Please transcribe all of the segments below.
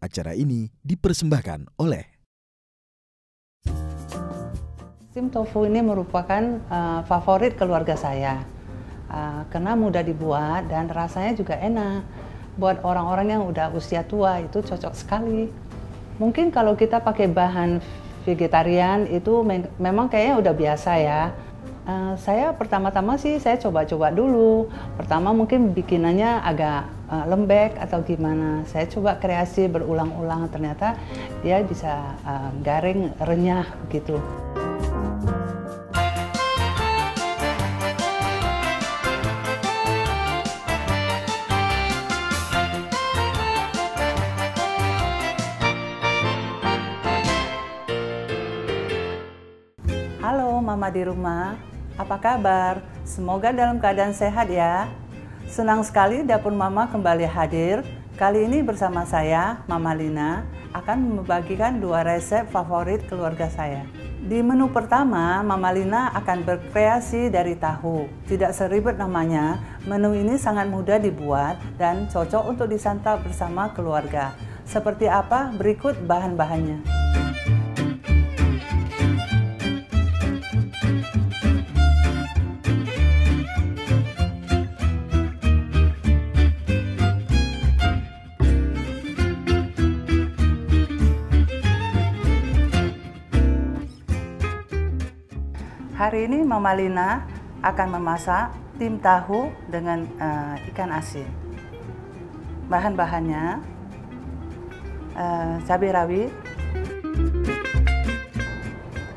Acara ini dipersembahkan oleh Steam tofu ini merupakan favorit keluarga saya karena mudah dibuat dan rasanya juga enak. Buat orang-orang yang udah usia tua itu cocok sekali. Mungkin kalau kita pakai bahan vegetarian itu memang kayaknya udah biasa ya. Saya pertama-tama sih saya coba-coba dulu. Pertama mungkin bikinannya agak lembek atau gimana. Saya coba kreasi berulang-ulang, ternyata dia bisa garing, renyah gitu. Halo Mama di rumah, apa kabar? Semoga dalam keadaan sehat ya. Senang sekali dapur Mama kembali hadir. Kali ini bersama saya, Mama Lina, akan membagikan 2 resep favorit keluarga saya. Di menu pertama, Mama Lina akan berkreasi dari tahu. Tidak seribet namanya, menu ini sangat mudah dibuat dan cocok untuk disantap bersama keluarga. Seperti apa? Berikut bahan-bahannya. Hari ini Mama Lina akan memasak tim tahu dengan ikan asin. Bahan-bahannya cabai rawit,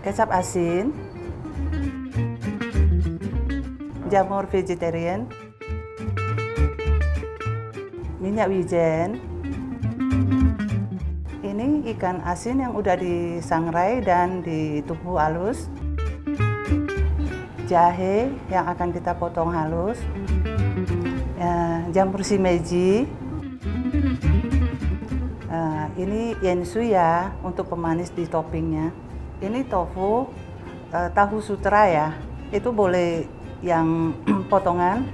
kecap asin, jamur vegetarian, minyak wijen. Ini ikan asin yang udah disangrai dan ditumbuk halus. Jahe yang akan kita potong halus, jamur shimeji, ini yensu ya untuk pemanis di toppingnya. Ini tofu, tahu sutra ya, itu boleh yang potongan.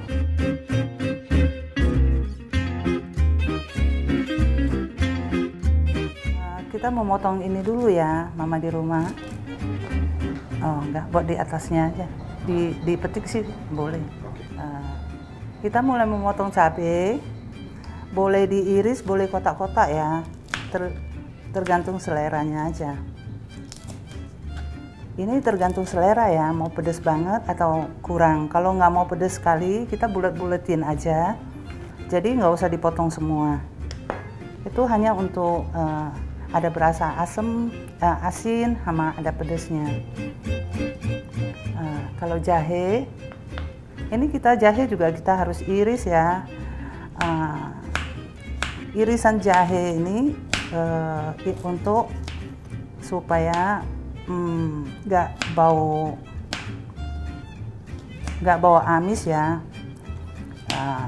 Kita memotong ini dulu ya, Mama di rumah. Oh, enggak, buat di atasnya aja. Dipetik sih boleh. Kita mulai memotong cabai, boleh diiris, boleh kotak-kotak ya, tergantung seleranya aja. Ini tergantung selera ya, mau pedas banget atau kurang. Kalau nggak mau pedas sekali, kita bulet-buletin aja. Jadi nggak usah dipotong semua. Itu hanya untuk ada berasa asam, asin, sama ada pedasnya. Kalau jahe, ini jahe juga kita harus iris ya. Irisan jahe ini untuk supaya nggak bau amis ya.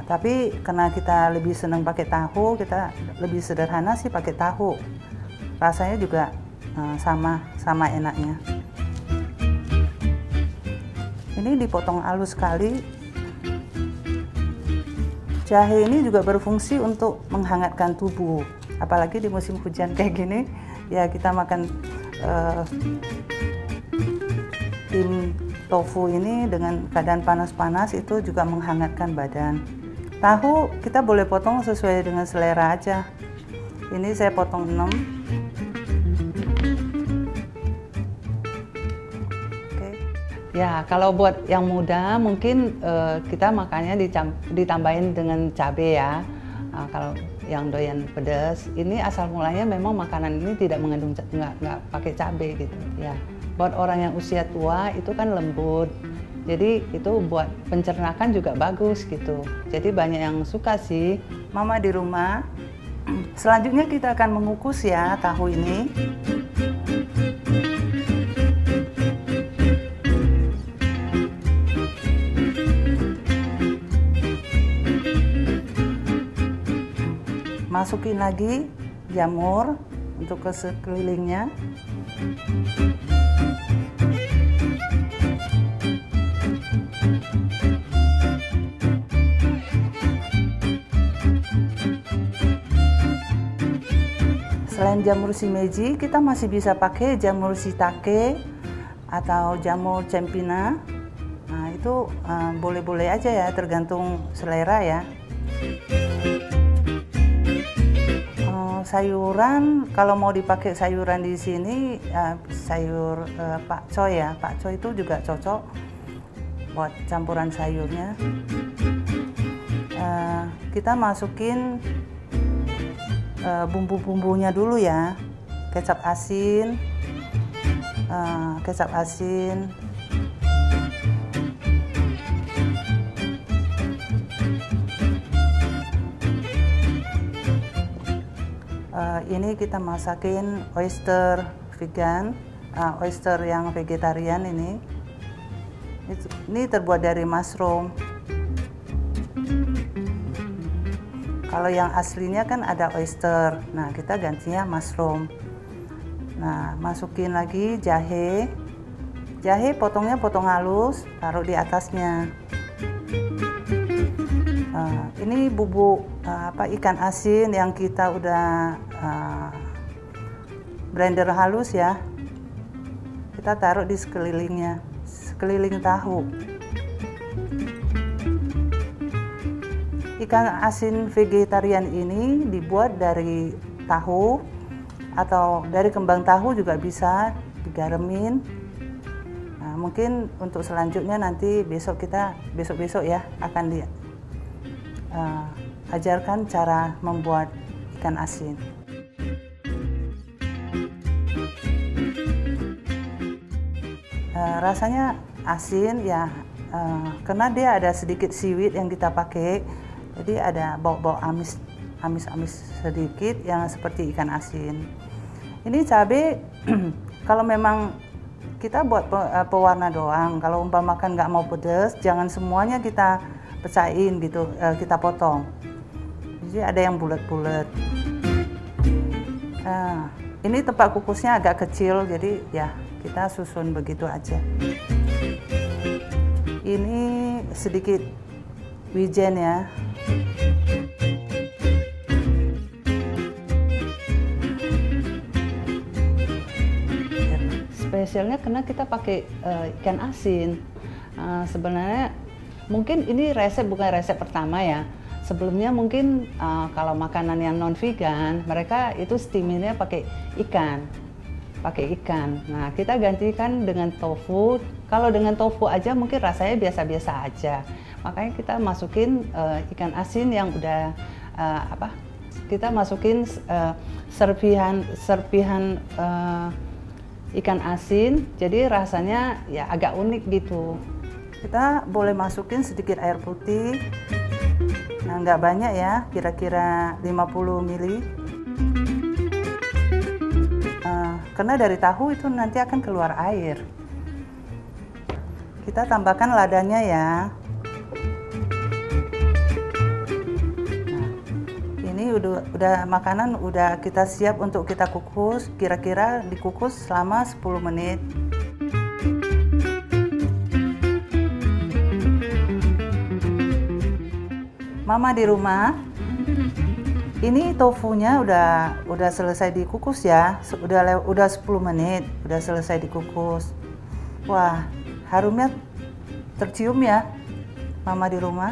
Tapi karena kita lebih senang pakai tahu, kita lebih sederhana sih pakai tahu. Rasanya juga sama enaknya. Ini dipotong halus sekali. Jahe ini juga berfungsi untuk menghangatkan tubuh. Apalagi di musim hujan kayak gini, ya kita makan tim tofu ini dengan keadaan panas-panas itu juga menghangatkan badan. Tahu kita boleh potong sesuai dengan selera aja. Ini saya potong 6. Ya, kalau buat yang muda mungkin kita makannya ditambahin dengan cabai ya. Kalau yang doyan pedas, ini asal mulanya memang makanan ini tidak mengandung nggak pakai cabai gitu ya. Buat orang yang usia tua itu kan lembut, jadi itu buat pencernakan juga bagus gitu. Jadi banyak yang suka sih. Mama di rumah. Selanjutnya kita akan mengukus ya tahu ini. Masukin lagi jamur untuk ke sekelilingnya. Selain jamur shimeji, kita masih bisa pakai jamur shiitake atau jamur cempina. Nah, itu boleh-boleh aja ya, tergantung selera ya. Sayuran, kalau mau dipakai sayuran di sini, sayur pakcoy ya. Pakcoy itu juga cocok buat campuran sayurnya. Kita masukin bumbu-bumbunya dulu ya. Kecap asin, ini kita masakin oyster vegan, oyster yang vegetarian ini. Ini terbuat dari mushroom. Kalau yang aslinya kan ada oyster, nah kita gantinya mushroom. Nah, masukin lagi jahe. Jahe potongnya potong halus, taruh di atasnya. Ini bubuk ikan asin yang kita udah blender halus ya. Kita taruh di sekelilingnya, sekeliling tahu. Ikan asin vegetarian ini dibuat dari tahu atau dari kembang tahu juga bisa, digaremin. Nah, mungkin untuk selanjutnya nanti besok ya akan ajarkan cara membuat ikan asin. Rasanya asin ya, karena dia ada sedikit seaweed yang kita pakai, jadi ada bau-bau amis sedikit yang seperti ikan asin. Ini cabai kalau memang kita buat pewarna doang, kalau umpamakan nggak mau pedas, jangan semuanya kita pecahin gitu, kita potong. Jadi ada yang bulat-bulat. Nah, ini tempat kukusnya agak kecil, jadi ya kita susun begitu aja. Ini sedikit wijen ya. Spesialnya karena kita pakai ikan asin. Sebenarnya mungkin ini bukan resep pertama ya. Sebelumnya mungkin kalau makanan yang non vegan, mereka itu steaminnya pakai ikan. Nah, kita gantikan dengan tofu. Kalau dengan tofu aja mungkin rasanya biasa-biasa aja. Makanya kita masukin ikan asin yang udah kita masukin serpihan ikan asin. Jadi rasanya ya agak unik gitu. Kita boleh masukin sedikit air putih. Nah, nggak banyak ya, kira-kira 50 ml. Karena dari tahu itu nanti akan keluar air. Kita tambahkan ladanya ya. Nah, ini udah makanan udah kita siap untuk kita kukus. Kira-kira dikukus selama 10 menit. Mama di rumah, ini tofunya udah selesai dikukus ya, udah 10 menit, udah selesai dikukus. Wah, harumnya tercium ya, Mama di rumah.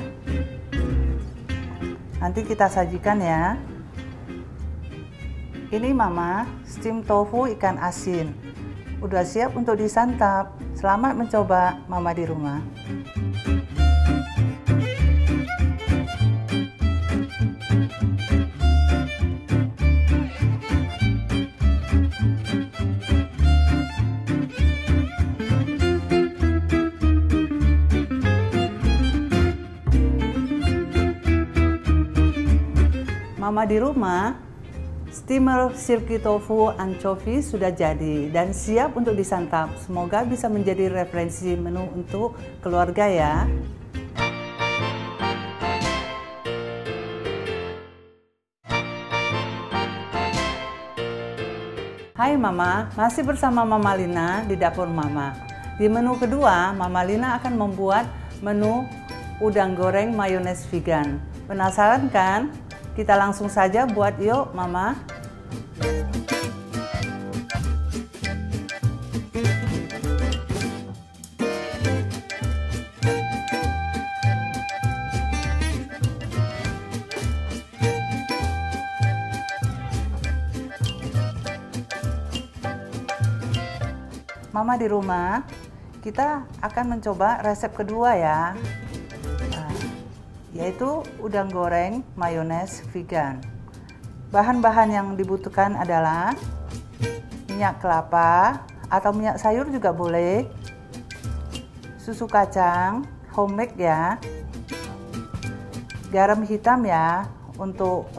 Nanti kita sajikan ya. Ini Mama, steam tofu ikan asin. Udah siap untuk disantap. Selamat mencoba Mama di rumah. Mama di rumah, steamer silky tofu anchovy sudah jadi dan siap untuk disantap. Semoga bisa menjadi referensi menu untuk keluarga ya. Hai Mama, masih bersama Mama Lina di dapur Mama. Di menu kedua, Mama Lina akan membuat menu udang goreng mayones vegan. Penasaran kan? Kita langsung saja buat yuk, Mama. Mama di rumah, kita akan mencoba resep kedua ya, yaitu udang goreng mayones vegan. Bahan-bahan yang dibutuhkan adalah minyak kelapa atau minyak sayur juga boleh, susu kacang homemade ya, garam hitam ya untuk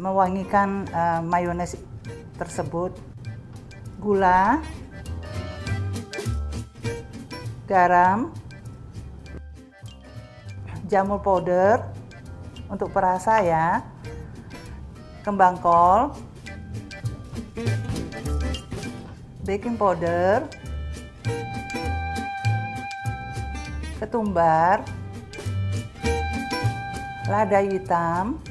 mewangikan mayones tersebut, gula, garam, jamur powder untuk perasa ya, kembang kol, baking powder, ketumbar, lada hitam,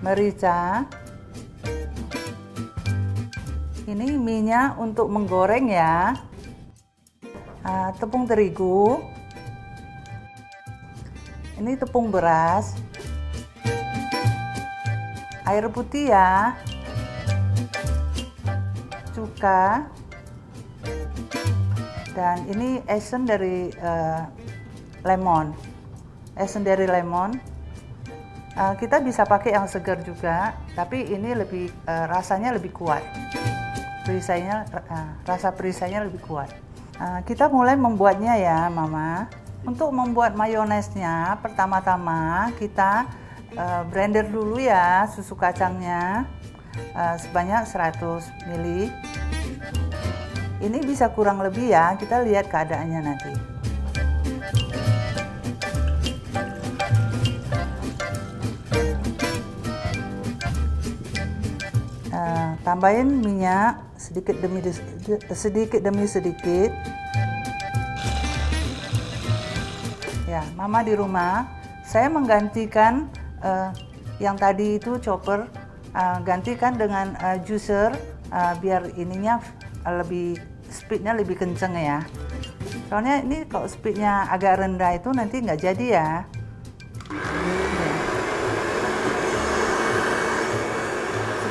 merica. Ini minyak untuk menggoreng ya, tepung terigu, ini tepung beras, air putih ya, cuka, dan ini esen dari lemon. Kita bisa pakai yang segar juga, tapi ini lebih rasanya lebih kuat. Rasa perisainya lebih kuat. Kita mulai membuatnya ya, Mama. Untuk membuat mayonesnya, pertama-tama kita blender dulu ya susu kacangnya sebanyak 100 ml. Ini bisa kurang lebih ya, kita lihat keadaannya nanti. Tambahin minyak sedikit demi sedikit. Ya, Mama di rumah, saya menggantikan yang tadi itu chopper, gantikan dengan juicer biar ininya speednya lebih kenceng ya. Soalnya ini kalau speednya agak rendah itu nanti nggak jadi ya.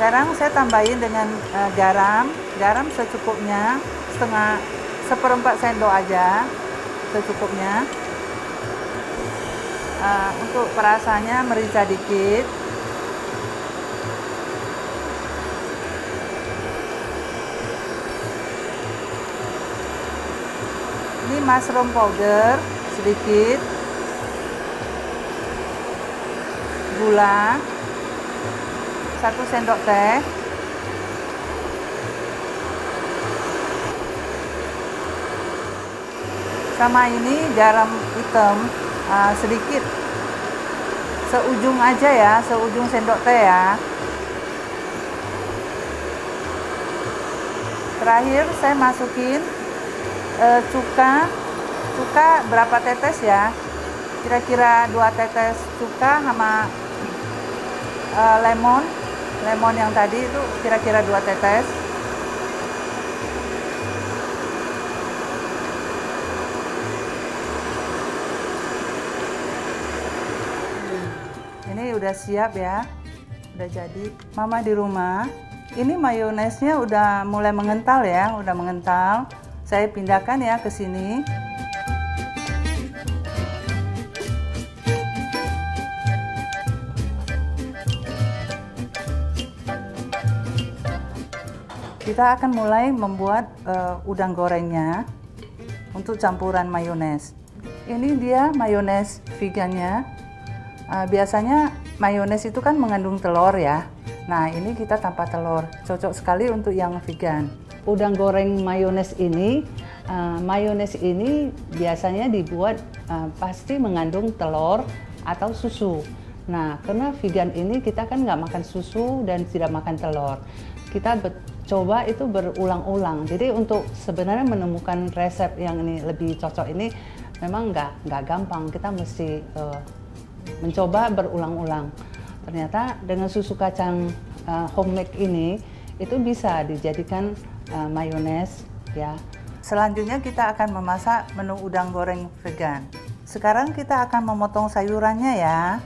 Sekarang saya tambahin dengan garam secukupnya, seperempat sendok aja secukupnya. Untuk perasanya merica dikit. Ini mushroom powder sedikit, gula 1 sendok teh, sama ini garam hitam sedikit, seujung aja ya, seujung sendok teh ya. Terakhir saya masukin cuka berapa tetes ya, kira-kira 2 tetes cuka sama lemon yang tadi itu kira-kira 2 tetes. Ini udah siap ya, udah jadi. Mama di rumah, ini mayonesnya udah mulai mengental ya, udah mengental. Saya pindahkan ya ke sini. Kita akan mulai membuat udang gorengnya untuk campuran mayones. Ini dia mayones vegannya. Biasanya mayones itu kan mengandung telur ya. Nah, ini kita tanpa telur, cocok sekali untuk yang vegan. Udang goreng mayones ini biasanya dibuat pasti mengandung telur atau susu. Nah, karena vegan ini kita kan nggak makan susu dan tidak makan telur. Kita coba itu berulang-ulang. Jadi untuk sebenarnya menemukan resep yang ini lebih cocok ini memang nggak gampang. Kita mesti mencoba berulang-ulang. Ternyata dengan susu kacang homemade ini itu bisa dijadikan mayones ya. Selanjutnya kita akan memasak menu udang goreng vegan. Sekarang kita akan memotong sayurannya ya.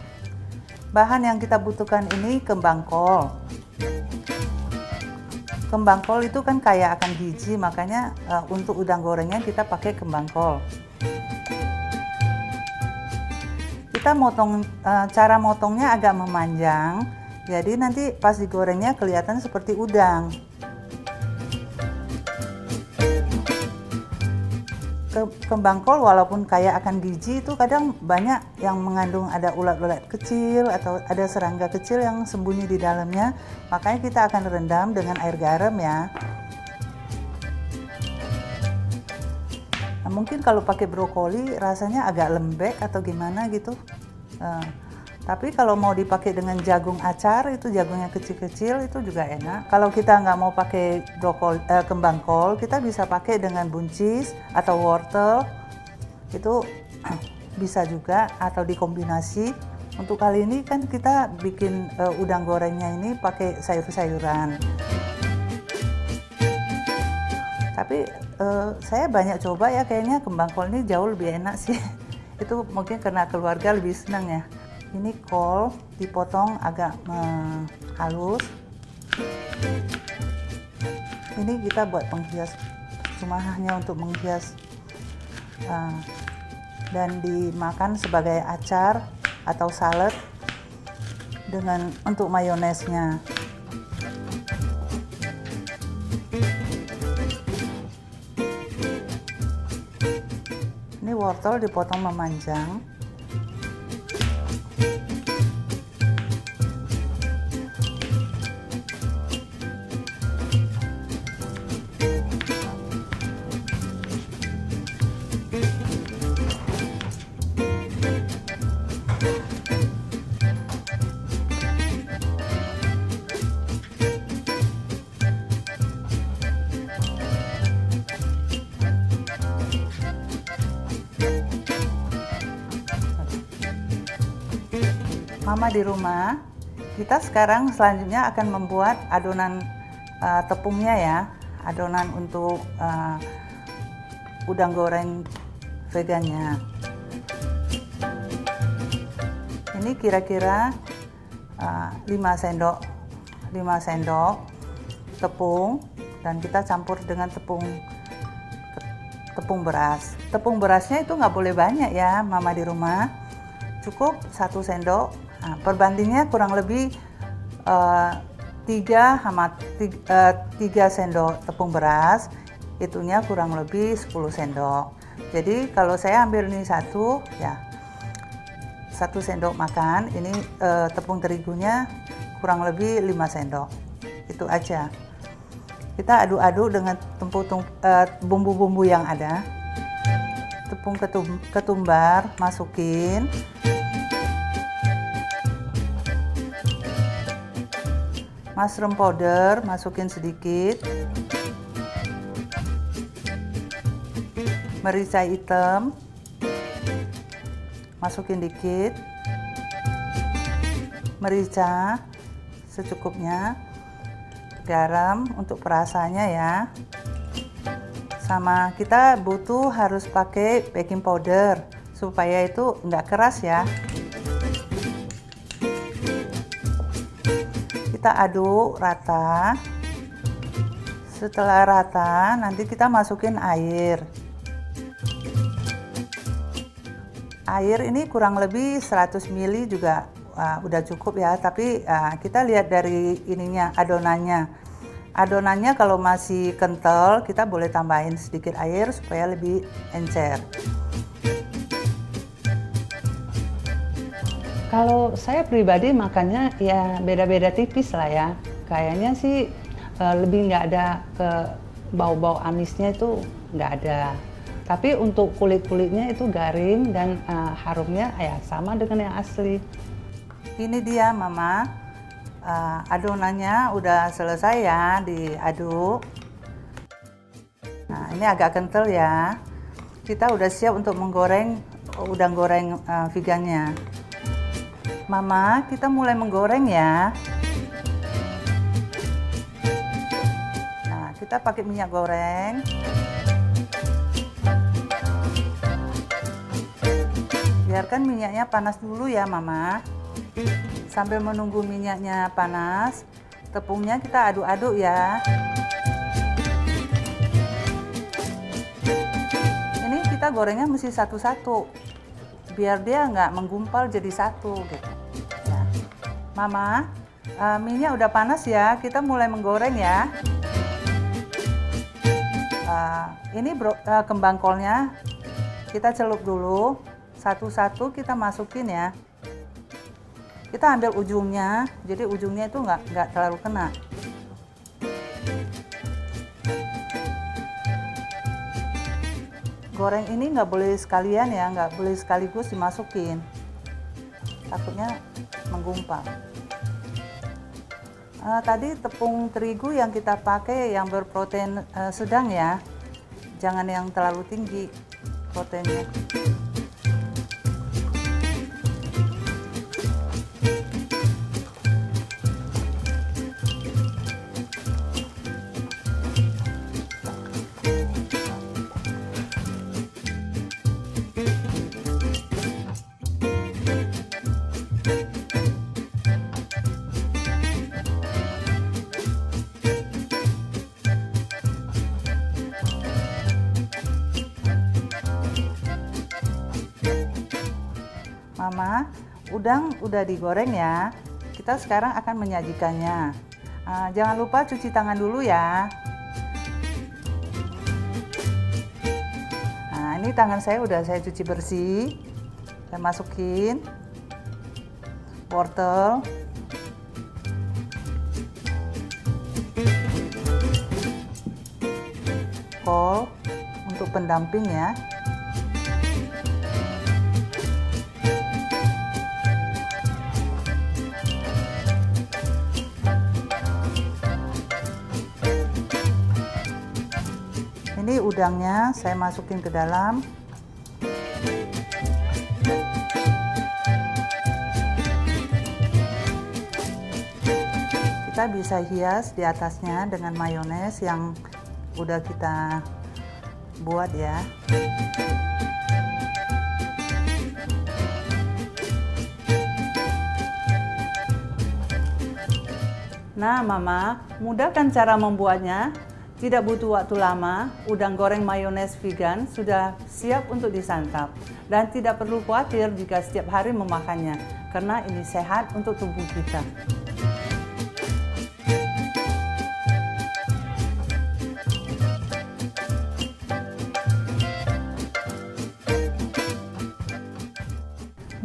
Bahan yang kita butuhkan ini kembang kol, Kembang kol itu kan kaya akan gizi, makanya untuk udang gorengnya kita pakai kembang kol. Kita motong, cara motongnya agak memanjang, jadi nanti pas digorengnya kelihatan seperti udang. Kembang kol walaupun kaya akan gizi itu kadang banyak yang mengandung ada ulat-ulat kecil atau ada serangga kecil yang sembunyi di dalamnya, makanya kita akan rendam dengan air garam ya. Nah, mungkin kalau pakai brokoli rasanya agak lembek atau gimana gitu, tapi kalau mau dipakai dengan jagung acar, itu jagungnya kecil-kecil, itu juga enak. Kalau kita nggak mau pakai kembang kol, kita bisa pakai dengan buncis atau wortel, itu bisa juga, atau dikombinasi. Untuk kali ini kan kita bikin udang gorengnya ini pakai sayur-sayuran. Tapi saya banyak coba ya, kayaknya kembang kol ini jauh lebih enak sih. Itu mungkin karena keluarga lebih senang ya. Ini kol dipotong agak halus. Ini kita buat penghias, cuma hanya untuk menghias dan dimakan sebagai acar atau salad dengan untuk mayonesnya. Ini wortel dipotong memanjang. Mama di rumah, kita sekarang selanjutnya akan membuat adonan tepungnya ya, adonan untuk udang goreng vegannya. Ini kira-kira 5 sendok tepung, dan kita campur dengan tepung beras. Tepung berasnya itu nggak boleh banyak ya, Mama di rumah, cukup 1 sendok. Nah, perbandingnya kurang lebih 3 sendok tepung beras, itunya kurang lebih 10 sendok. Jadi kalau saya ambil ini 1 sendok makan, ini tepung terigunya kurang lebih 5 sendok. Itu aja. Kita aduk-aduk dengan bumbu-bumbu yang ada. Tepung ketumbar masukin. Mushroom powder masukin sedikit. Merica hitam masukin dikit. Merica secukupnya. Garam untuk perasaannya ya. Sama kita harus pakai baking powder supaya itu nggak keras ya. Kita aduk rata. Setelah rata, nanti kita masukin air. Air ini kurang lebih 100 ml juga udah cukup ya, tapi kita lihat dari ininya, adonannya. Adonannya kalau masih kental, kita boleh tambahin sedikit air supaya lebih encer. Kalau saya pribadi makannya ya beda-beda tipis lah ya. Kayaknya sih lebih nggak ada ke bau-bau amisnya, itu nggak ada. Tapi untuk kulit-kulitnya itu garing dan harumnya ya sama dengan yang asli. Ini dia Mama, adonannya udah selesai ya diaduk. Nah ini agak kental ya. Kita udah siap untuk menggoreng udang goreng vegannya. Mama, kita mulai menggoreng ya. Nah, kita pakai minyak goreng. Biarkan minyaknya panas dulu ya, Mama. Sambil menunggu minyaknya panas, tepungnya kita aduk-aduk ya. kita gorengnya mesti satu-satu, biar dia nggak menggumpal jadi satu gitu. Ya. Mama, minyak udah panas ya, kita mulai menggoreng ya. Ini kembang kolnya kita celup dulu, satu-satu kita masukin ya. Kita ambil ujungnya, jadi ujungnya itu nggak terlalu kena. Goreng ini nggak boleh sekalian ya, nggak boleh sekaligus dimasukin, takutnya menggumpal. Tadi tepung terigu yang kita pakai yang berprotein sedang ya, jangan yang terlalu tinggi proteinnya. Mama, udang udah digoreng ya. Kita sekarang akan menyajikannya. Jangan lupa cuci tangan dulu ya. Nah, ini tangan saya udah saya cuci bersih. Saya masukin wortel, kol untuk pendamping ya. Ini udangnya saya masukin ke dalam. Kita bisa hias di atasnya dengan mayones yang udah kita buat ya. Nah, Mama, mudah kan cara membuatnya? Tidak butuh waktu lama, udang goreng mayones vegan sudah siap untuk disantap. Dan tidak perlu khawatir jika setiap hari memakannya, karena ini sehat untuk tubuh kita.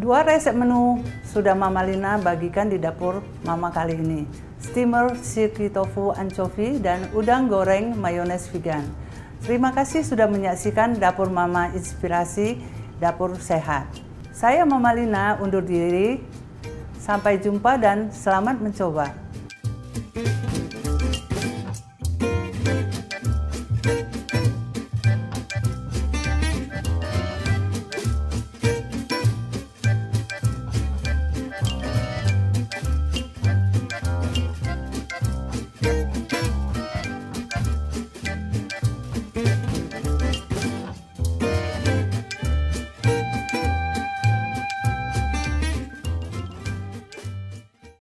Dua resep menu sudah Mama Lina bagikan di dapur Mama kali ini. Steamer silky tofu anchovy dan udang goreng mayones vegan. Terima kasih sudah menyaksikan Dapur Mama Inspirasi Dapur Sehat. Saya Mama Lina undur diri. Sampai jumpa dan selamat mencoba.